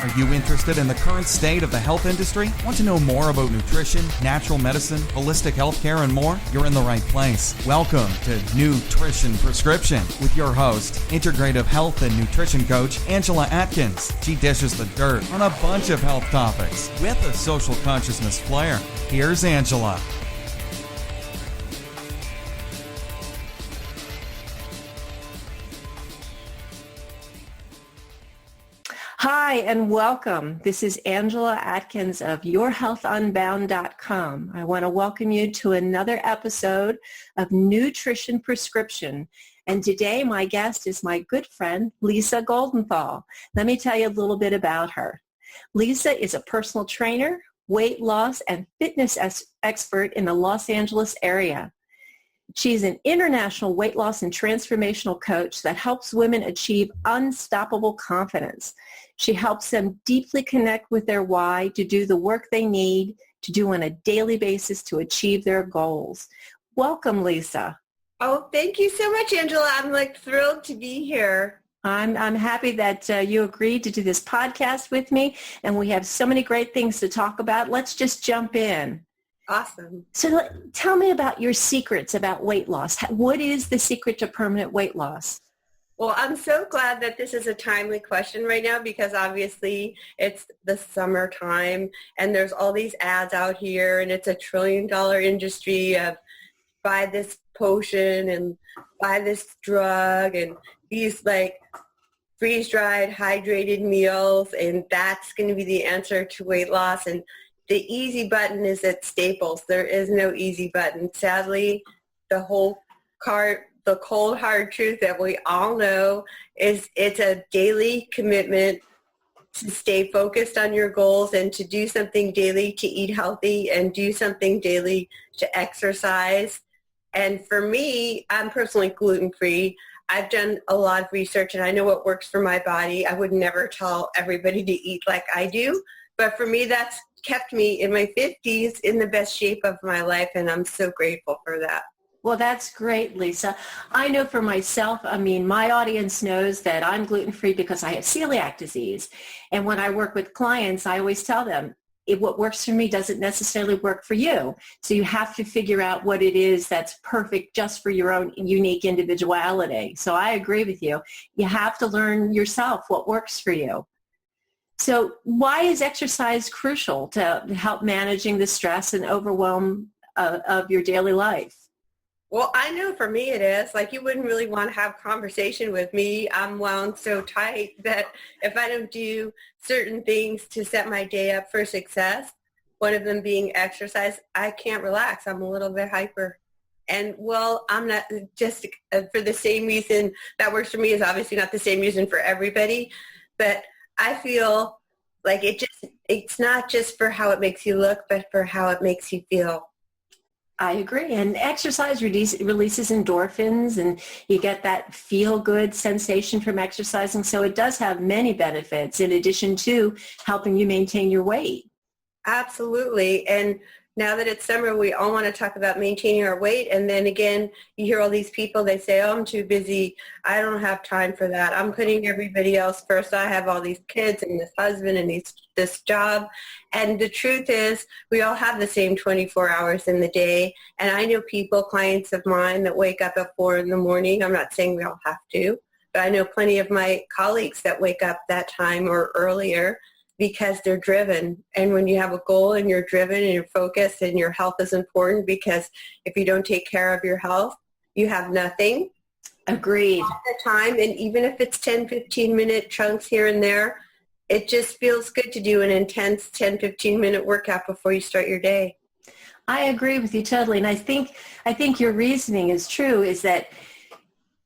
Are you interested in the current state of the health industry? Want to know more about nutrition, natural medicine, holistic healthcare, and more? You're in the right place. Welcome to Nutrition Prescription with your host, integrative health and nutrition coach, Angela Atkins. She dishes the dirt on a bunch of health topics with a social consciousness flair. Here's Angela. Hi, and welcome. This is Angela Atkins of YourHealthUnbound.com. I want to welcome you to another episode of Nutrition Prescription. And today my guest is my good friend, Lisa Goldenthal. Let me tell you a little bit about her. Lisa is a personal trainer, weight loss, and fitness expert in the Los Angeles area. She's an international weight loss and transformational coach that helps women achieve unstoppable confidence. She helps them deeply connect with their why to do the work they need to do on a daily basis to achieve their goals. Welcome, Lisa. Oh, thank you so much, Angela. I'm thrilled to be here. I'm happy that you agreed to do this podcast with me, and we have so many great things to talk about. Let's just jump in. Awesome. So tell me about your secrets about weight loss. What is the secret to permanent weight loss? Well, I'm so glad that this is a timely question right now because obviously it's the summertime and there's all these ads out here and it's $1 trillion industry of buy this potion and buy this drug and these freeze-dried hydrated meals, and that's going to be the answer to weight loss. And the easy button is at Staples. There is no easy button. Sadly, the cold hard truth that we all know is it's a daily commitment to stay focused on your goals and to do something daily to eat healthy and do something daily to exercise. And for me, I'm personally gluten-free. I've done a lot of research and I know what works for my body. I would never tell everybody to eat like I do, but for me, that's kept me in my 50s in the best shape of my life, and I'm so grateful for that. Well, that's great, Lisa. I know for myself, my audience knows that I'm gluten-free because I have celiac disease. And when I work with clients, I always tell them, what works for me doesn't necessarily work for you. So you have to figure out what it is that's perfect just for your own unique individuality. So I agree with you. You have to learn yourself what works for you. So why is exercise crucial to help managing the stress and overwhelm of your daily life? Well, I know for me it is. You wouldn't really want to have conversation with me. I'm wound so tight that if I don't do certain things to set my day up for success, one of them being exercise, I can't relax. I'm a little bit hyper. And, well, I'm not just for the same reason that works for me is obviously not the same reason for everybody, but I feel like it's not just for how it makes you look, but for how it makes you feel. I agree. And exercise releases endorphins and you get that feel-good sensation from exercising. So it does have many benefits in addition to helping you maintain your weight. Absolutely. And now that it's summer, we all want to talk about maintaining our weight. And then again, you hear all these people, they say, oh, I'm too busy. I don't have time for that. I'm putting everybody else first. I have all these kids and this husband and this job. And the truth is we all have the same 24 hours in the day. And I know people, clients of mine that wake up at 4 in the morning. I'm not saying we all have to, but I know plenty of my colleagues that wake up that time or earlier because they're driven. And when you have a goal and you're driven and you're focused and your health is important, because if you don't take care of your health, you have nothing. Agreed. All the time. And even if it's 10, 15-minute chunks here and there, it just feels good to do an intense 10, 15-minute workout before you start your day. I agree with you totally. And I think your reasoning is true, is that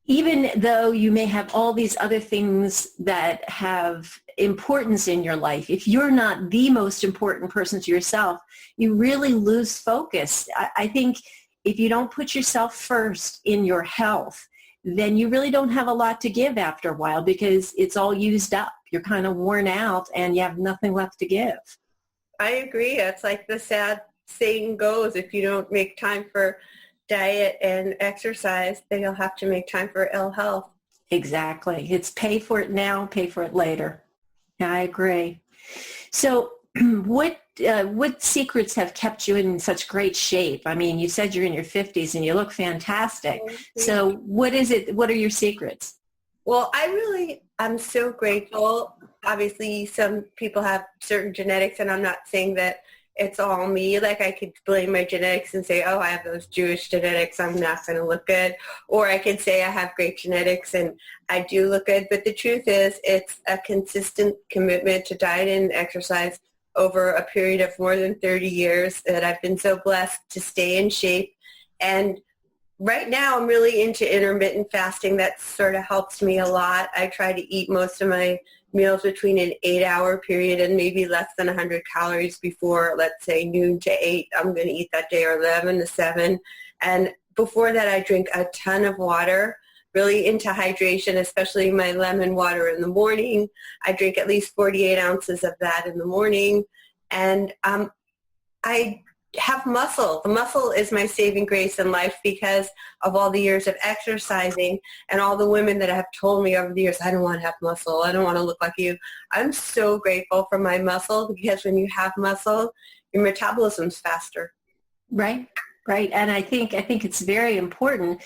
even though you may have all these other things that have importance in your life, if you're not the most important person to yourself, you really lose focus. I think if you don't put yourself first in your health, then you really don't have a lot to give after a while because it's all used up. You're kind of worn out and you have nothing left to give. I agree. It's like the sad saying goes, if you don't make time for diet and exercise, then you'll have to make time for ill health. Exactly. It's pay for it now, pay for it later. Yeah, I agree. So what secrets have kept you in such great shape? I mean, you said you're in your 50s and you look fantastic. So what is it? What are your secrets? Well, I'm so grateful. Obviously, some people have certain genetics, and I'm not saying that it's all me. Like, I could blame my genetics and say, oh, I have those Jewish genetics, I'm not going to look good. Or I could say I have great genetics and I do look good. But the truth is, it's a consistent commitment to diet and exercise over a period of more than 30 years that I've been so blessed to stay in shape. And right now I'm really into intermittent fasting. That sort of helps me a lot. I try to eat most of my meals between an 8-hour period and maybe less than 100 calories before, let's say, noon to 8. I'm going to eat that day, or 11 to 7. And before that, I drink a ton of water, really into hydration, especially my lemon water in the morning. I drink at least 48 ounces of that in the morning. And I have muscle. The muscle is my saving grace in life because of all the years of exercising and all the women that have told me over the years, I don't want to have muscle. I don't want to look like you. I'm so grateful for my muscle, because when you have muscle, your metabolism's faster. Right. Right. And I think it's very important.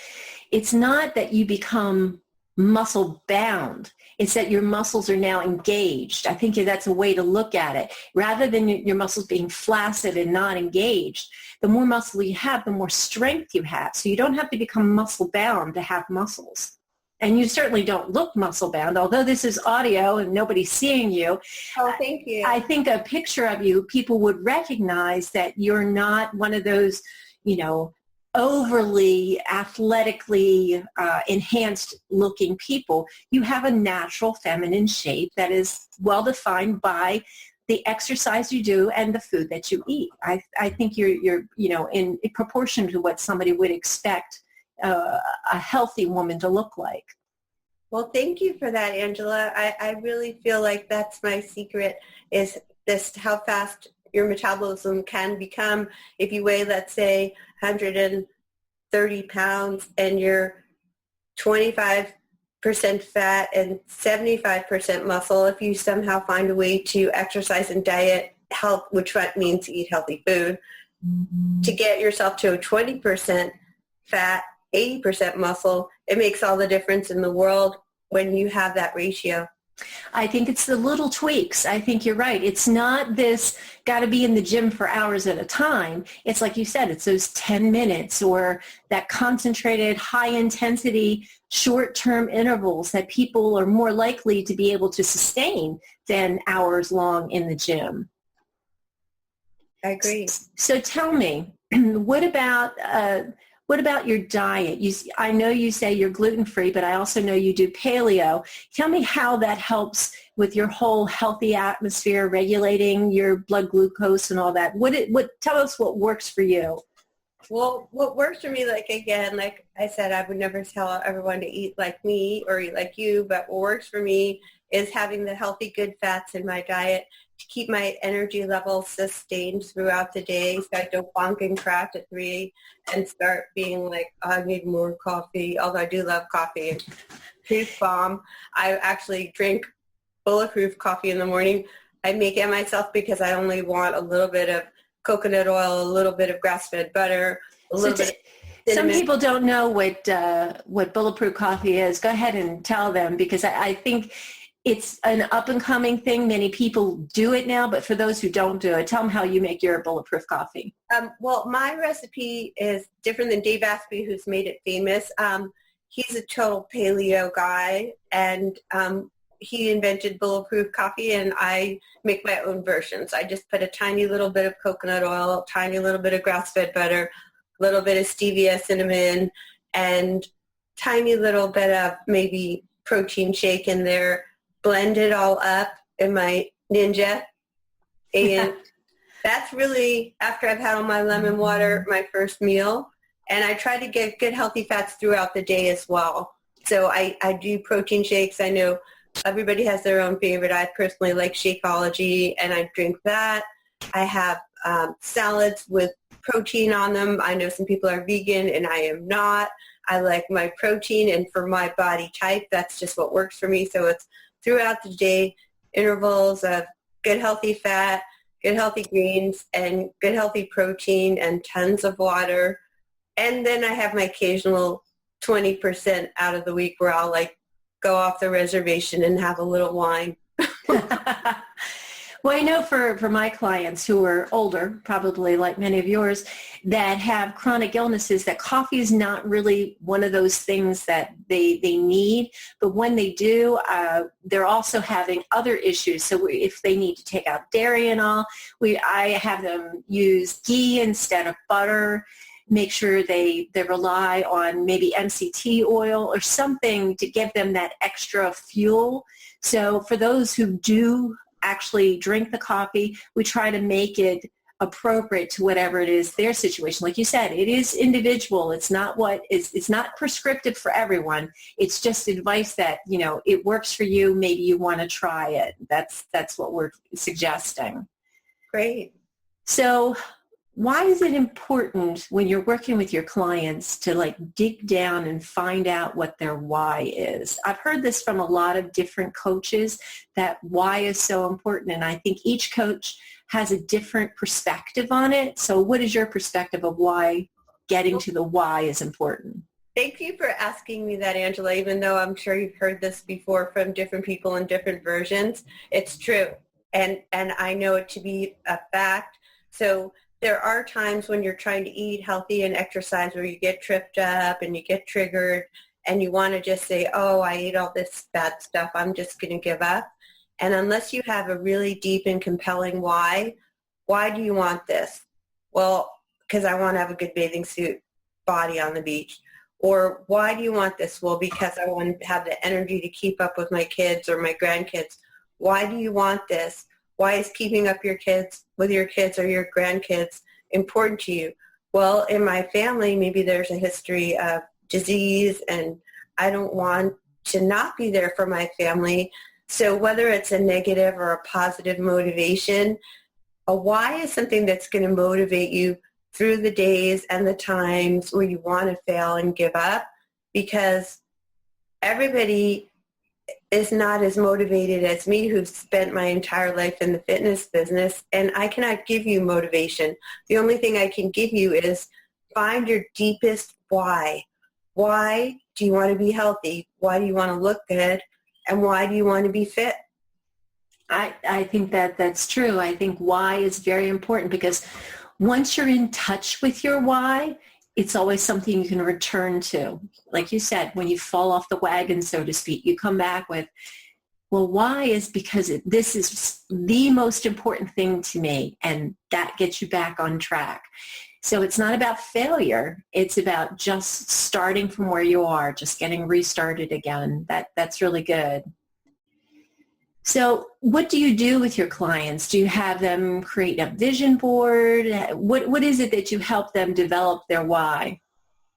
It's not that you become muscle bound. It's that your muscles are now engaged. I think that's a way to look at it. Rather than your muscles being flaccid and not engaged, the more muscle you have, the more strength you have. So you don't have to become muscle bound to have muscles. And you certainly don't look muscle bound, although this is audio and nobody's seeing you. Oh, thank you. I think a picture of you, people would recognize that you're not one of those, overly athletically enhanced looking people. You have a natural feminine shape that is well defined by the exercise you do and the food that you eat. I think you're in proportion to what somebody would expect a healthy woman to look like. Well, thank you for that, Angela. I really feel like that's my secret, is this, how fast your metabolism can become. If you weigh, let's say, 130 pounds and you're 25% fat and 75% muscle, if you somehow find a way to exercise and diet, health, which means eat healthy food, to get yourself to a 20% fat, 80% muscle, it makes all the difference in the world when you have that ratio. I think it's the little tweaks. I think you're right. It's not this got to be in the gym for hours at a time. It's like you said, it's those 10 minutes or that concentrated high intensity short-term intervals that people are more likely to be able to sustain than hours long in the gym. I agree. So tell me, what about your diet? I know you say you're gluten-free, but I also know you do paleo. Tell me how that helps with your whole healthy atmosphere, regulating your blood glucose and all that. Tell us what works for you. Well, what works for me, like I said, I would never tell everyone to eat like me or eat like you, but what works for me is having the healthy, good fats in my diet to keep my energy levels sustained throughout the day, so I don't bonk and crash at 3 and start being like, oh, I need more coffee, although I do love coffee and truth bomb. I actually drink bulletproof coffee in the morning. I make it myself because I only want a little bit of coconut oil, a little bit of grass-fed butter, a little bit of cinnamon. Some people don't know what bulletproof coffee is. Go ahead and tell them, because I think it's an up-and-coming thing. Many people do it now, but for those who don't do it, tell them how you make your bulletproof coffee. Well, my recipe is different than Dave Asprey, who's made it famous. He's a total paleo guy, and he invented bulletproof coffee, and I make my own versions. I just put a tiny little bit of coconut oil, a tiny little bit of grass-fed butter, a little bit of stevia, cinnamon, and tiny little bit of maybe protein shake in there. Blend it all up in my Ninja, and that's really, after I've had all my lemon water, my first meal. And I try to get good healthy fats throughout the day as well. So I do protein shakes. I know everybody has their own favorite. I personally like Shakeology, and I drink that. I have salads with protein on them. I know some people are vegan, and I am not. I like my protein, and for my body type, that's just what works for me. So it's throughout the day, intervals of good healthy fat, good healthy greens, and good healthy protein, and tons of water. And then I have my occasional 20% out of the week where I'll like go off the reservation and have a little wine. Well, I know for my clients who are older, probably like many of yours, that have chronic illnesses, that coffee is not really one of those things that they need. But when they do, they're also having other issues. So if they need to take out dairy and all, I have them use ghee instead of butter. Make sure they rely on maybe MCT oil or something to give them that extra fuel. So for those who do actually drink the coffee, we try to make it appropriate to whatever it is their situation. Like you said, it is individual. It's not it's not prescriptive for everyone. It's just advice that, it works for you. Maybe you want to try it. That's what we're suggesting. Great. So why is it important when you're working with your clients to dig down and find out what their why is? I've heard this from a lot of different coaches, that why is so important. And I think each coach has a different perspective on it. So what is your perspective of why getting to the why is important? Thank you for asking me that, Angela, even though I'm sure you've heard this before from different people in different versions. It's true. And I know it to be a fact. So there are times when you're trying to eat healthy and exercise where you get tripped up and you get triggered and you want to just say, oh, I ate all this bad stuff, I'm just going to give up. And unless you have a really deep and compelling why do you want this? Well, because I want to have a good bathing suit body on the beach. Or why do you want this? Well, because I want to have the energy to keep up with my kids or my grandkids. Why do you want this? Why is keeping up with your kids or your grandkids important to you? Well, in my family, maybe there's a history of disease and I don't want to not be there for my family. So whether it's a negative or a positive motivation, a why is something that's going to motivate you through the days and the times where you want to fail and give up, because everybody is not as motivated as me, who've spent my entire life in the fitness business, and I cannot give you motivation. The only thing I can give you is find your deepest why. Why do you want to be healthy? Why do you want to look good? And why do you want to be fit? I think that's true. I think why is very important, because once you're in touch with your why, it's always something you can return to. Like you said, when you fall off the wagon, so to speak, you come back with, well, why is because this is the most important thing to me, and that gets you back on track. So it's not about failure. It's about just starting from where you are, just getting restarted again. That's really good. So what do you do with your clients? Do you have them create a vision board? What is it that you help them develop their why?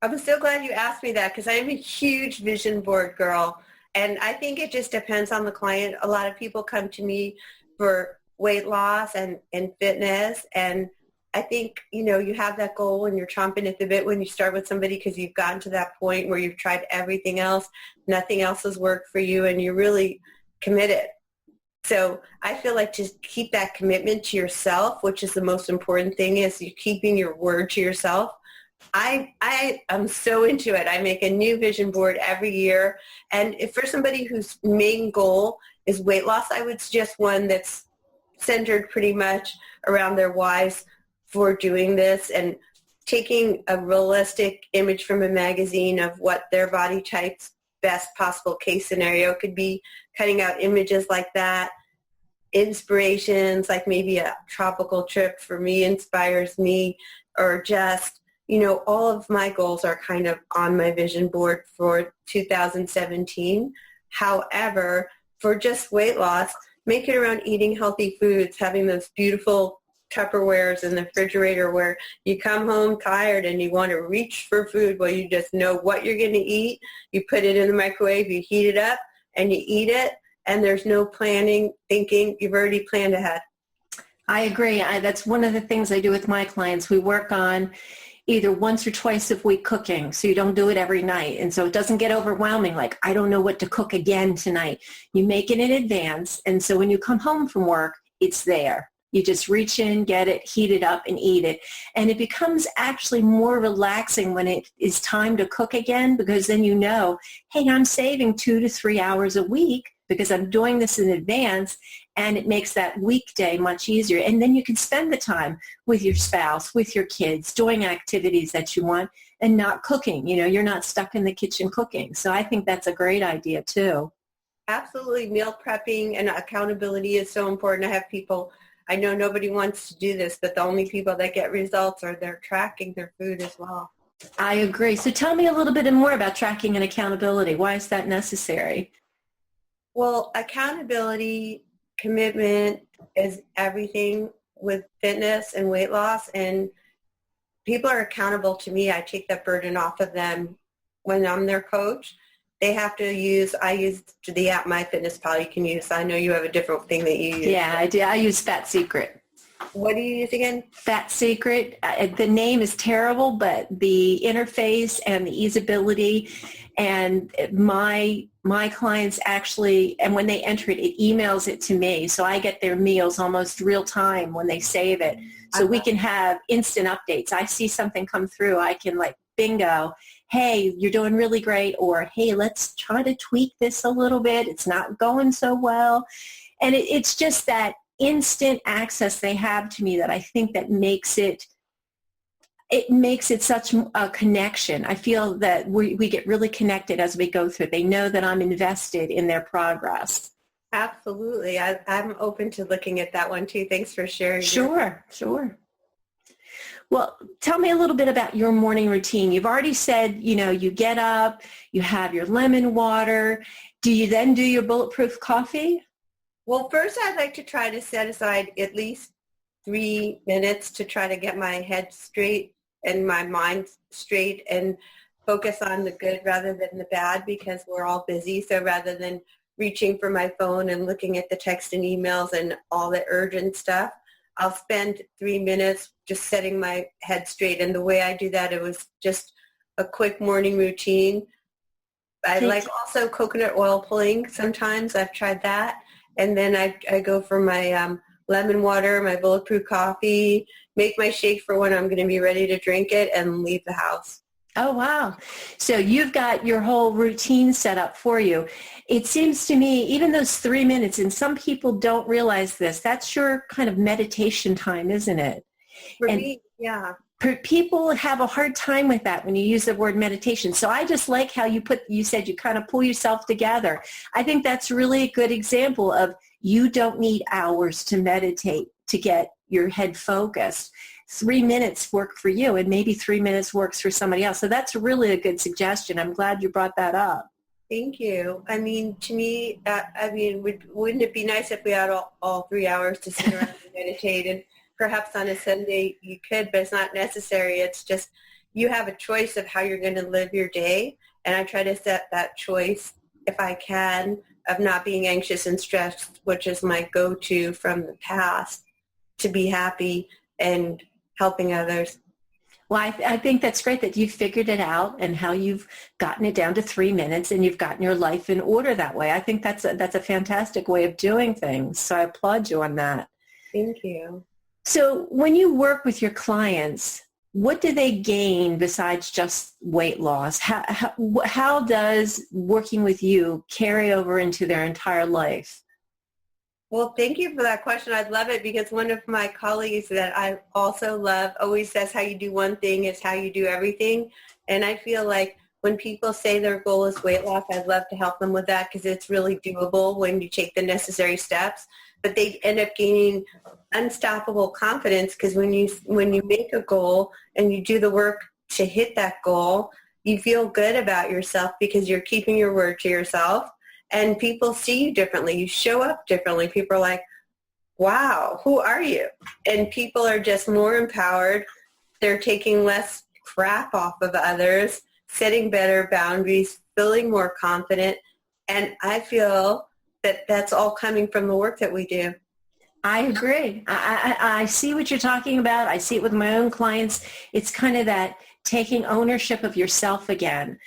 I'm so glad you asked me that, because I'm a huge vision board girl. And I think it just depends on the client. A lot of people come to me for weight loss and fitness. And I think, you have that goal and you're chomping at the bit when you start with somebody, because you've gotten to that point where you've tried everything else. Nothing else has worked for you and you're really committed. So I feel like just keep that commitment to yourself, which is the most important thing, is you keeping your word to yourself. I am so into it. I make a new vision board every year. And if for somebody whose main goal is weight loss, I would suggest one that's centered pretty much around their whys for doing this, and taking a realistic image from a magazine of what their body type's best possible case scenario could be, cutting out images like that. Inspirations, like maybe a tropical trip for me inspires me, or just, all of my goals are kind of on my vision board for 2017. However, for just weight loss, make it around eating healthy foods, having those beautiful Tupperwares in the refrigerator where you come home tired and you want to reach for food. Well, you just know what you're going to eat. You put it in the microwave, you heat it up, and you eat it. And there's no planning, thinking. You've already planned ahead. I agree. That's one of the things I do with my clients. We work on either once or twice a week cooking, so you don't do it every night. And so it doesn't get overwhelming, like, I don't know what to cook again tonight. You make it in advance. And so when you come home from work, it's there. You just reach in, get it, heat it up, and eat it. And it becomes actually more relaxing when it is time to cook again, because then you know, hey, I'm saving 2 to 3 hours a week because I'm doing this in advance, and it makes that weekday much easier. And then you can spend the time with your spouse, with your kids, doing activities that you want and not cooking. You know, you're not stuck in the kitchen cooking. So I think that's a great idea too. Absolutely. Meal prepping and accountability is so important. I have people, I know nobody wants to do this, but the only people that get results are they're tracking their food as well. I agree. So tell me a little bit more about tracking and accountability. Why is that necessary? Well, accountability, commitment is everything with fitness and weight loss, and people are accountable to me. I take that burden off of them when I'm their coach. They have to I use the app MyFitnessPal. You can use, I know you have a different thing that you use. Yeah, I do. I use Fat Secret. What do you use again? Fat Secret. The name is terrible, but the interface and the usability, and my clients actually, and when they enter it, it emails it to me. So I get their meals almost real time when they save it. So we can have instant updates. I see something come through, I can like, bingo, hey, you're doing really great, or hey, let's try to tweak this a little bit. It's not going so well. And it's just that instant access they have to me that I think that makes it such a connection. I feel that we get really connected as we go through. They know that I'm invested in their progress. Absolutely. I'm open to looking at that one too. Thanks for sharing. Sure. Well, tell me a little bit about your morning routine. You've already said, you know, you get up, you have your lemon water. Do you then do your bulletproof coffee? Well, first I'd like to try to set aside at least 3 minutes to try to get my head straight and my mind straight and focus on the good rather than the bad, because we're all busy. So rather than reaching for my phone and looking at the text and emails and all the urgent stuff, I'll spend 3 minutes just setting my head straight. And the way I do that, it was just a quick morning routine. I like also coconut oil pulling sometimes. I've tried that. And then I go for my lemon water, my bulletproof coffee, make my shake for when I'm going to be ready to drink it, and leave the house. Oh, wow. So you've got your whole routine set up for you. It seems to me, even those 3 minutes, and some people don't realize this, that's your kind of meditation time, isn't it? For me, yeah. People have a hard time with that when you use the word meditation. So I just like how you said you kind of pull yourself together. I think that's really a good example of you don't need hours to meditate to get your head focused. 3 minutes work for you, and maybe 3 minutes works for somebody else. So that's really a good suggestion. I'm glad you brought that up. Thank you. I mean, to me, wouldn't it be nice if we had all 3 hours to sit around and meditate? And perhaps on a Sunday you could, but it's not necessary. It's just you have a choice of how you're going to live your day. And I try to set that choice, if I can, of not being anxious and stressed, which is my go-to from the past, to be happy and helping others. Well, I think that's great that you've figured it out and how you've gotten it down to 3 minutes and you've gotten your life in order that way. I think that's a fantastic way of doing things. So I applaud you on that. Thank you. So when you work with your clients, what do they gain besides just weight loss? How does working with you carry over into their entire life? Well, thank you for that question. I'd love it because one of my colleagues that I also love always says how you do one thing is how you do everything. And I feel like when people say their goal is weight loss, I'd love to help them with that because it's really doable when you take the necessary steps. But they end up gaining unstoppable confidence because when you make a goal and you do the work to hit that goal, you feel good about yourself because you're keeping your word to yourself. And people see you differently. You show up differently. People are like, wow, who are you? And people are just more empowered. They're taking less crap off of others, setting better boundaries, feeling more confident. And I feel that that's all coming from the work that we do. I agree. I see what you're talking about. I see it with my own clients. It's kind of that taking ownership of yourself again.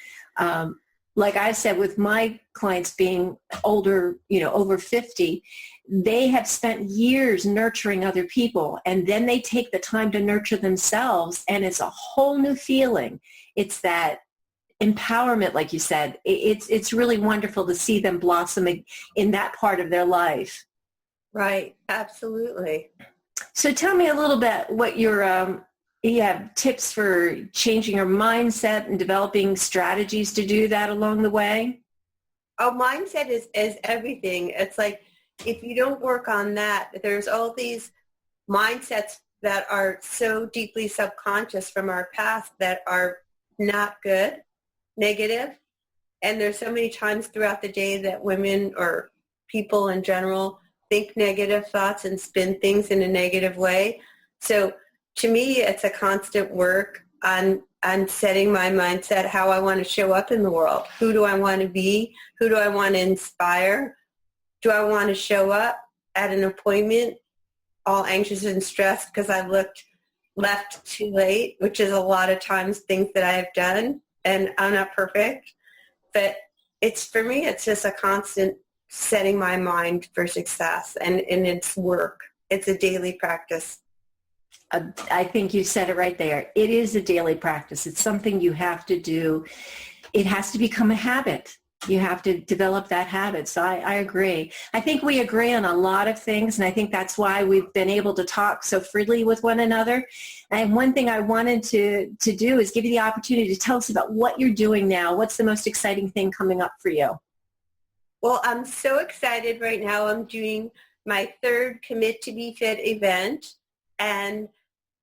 like I said, with my clients being older, over 50, they have spent years nurturing other people, and then they take the time to nurture themselves, and it's a whole new feeling. It's that empowerment, like you said. It's really wonderful to see them blossom in that part of their life. Right. Absolutely. So tell me a little bit what you have tips for changing your mindset and developing strategies to do that along the way? Oh, mindset is everything. It's like, if you don't work on that, there's all these mindsets that are so deeply subconscious from our past that are not good, negative. And there's so many times throughout the day that women or people in general think negative thoughts and spin things in a negative way. So to me, it's a constant work on setting my mindset, how I want to show up in the world. Who do I want to be? Who do I want to inspire? Do I want to show up at an appointment all anxious and stressed because I left too late, which is a lot of times things that I have done, and I'm not perfect. But for me, it's just a constant setting my mind for success, and it's work. It's a daily practice. I think you said it right there. It is a daily practice. It's something you have to do. It has to become a habit. You have to develop that habit. So I agree. I think we agree on a lot of things, and I think that's why we've been able to talk so freely with one another. And one thing I wanted to do is give you the opportunity to tell us about what you're doing now. What's the most exciting thing coming up for you? Well, I'm so excited right now. I'm doing my third Commit to Be Fit event, and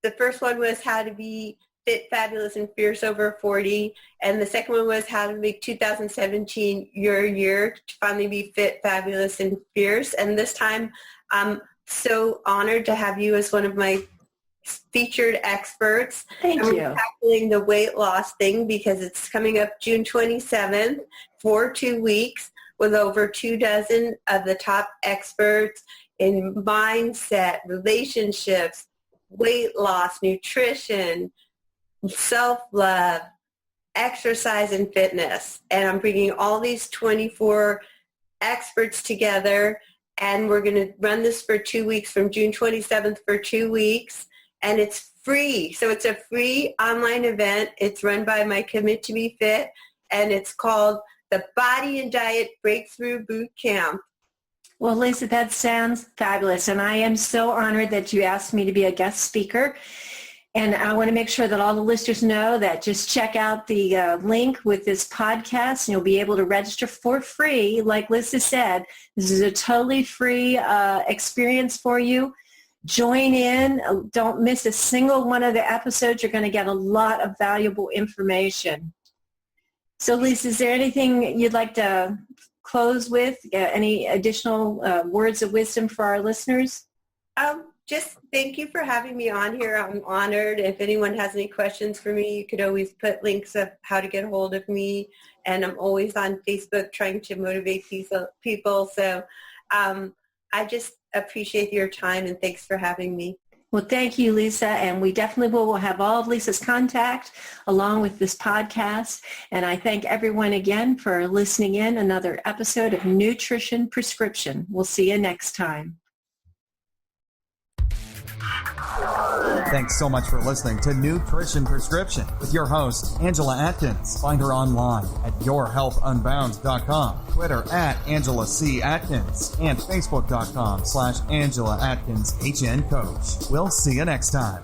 the first one was how to be fit, fabulous, and fierce over 40. And the second one was how to make 2017 your year to finally be fit, fabulous, and fierce. And this time, I'm so honored to have you as one of my featured experts. Thank you. I'm tackling the weight loss thing because it's coming up June 27th for 2 weeks with over 24 of the top experts in mindset, relationships, weight loss, nutrition, self-love, exercise, and fitness. And I'm bringing all these 24 experts together, and we're going to run this for 2 weeks from June 27th for 2 weeks, and it's free. So it's a free online event. It's run by my Commit to Be Fit, and it's called the Body and Diet Breakthrough Boot Camp. Well, Lisa, that sounds fabulous, and I am so honored that you asked me to be a guest speaker. And I want to make sure that all the listeners know that just check out the link with this podcast, and you'll be able to register for free. Like Lisa said, this is a totally free experience for you. Join in. Don't miss a single one of the episodes. You're going to get a lot of valuable information. So, Lisa, is there anything you'd like to close with? Any additional words of wisdom for our listeners? Just thank you for having me on here. I'm honored. If anyone has any questions for me, you could always put links of how to get a hold of me. And I'm always on Facebook trying to motivate people. So I just appreciate your time, and thanks for having me. Well, thank you, Lisa. And we definitely will have all of Lisa's contact along with this podcast. And I thank everyone again for listening in another episode of Nutrition Prescription. We'll see you next time. Thanks so much for listening to Nutrition Prescription with your host, Angela Atkins. Find her online at yourhealthunbound.com, Twitter at Angela C. Atkins, and Facebook.com/Angela Atkins HN Coach. We'll see you next time.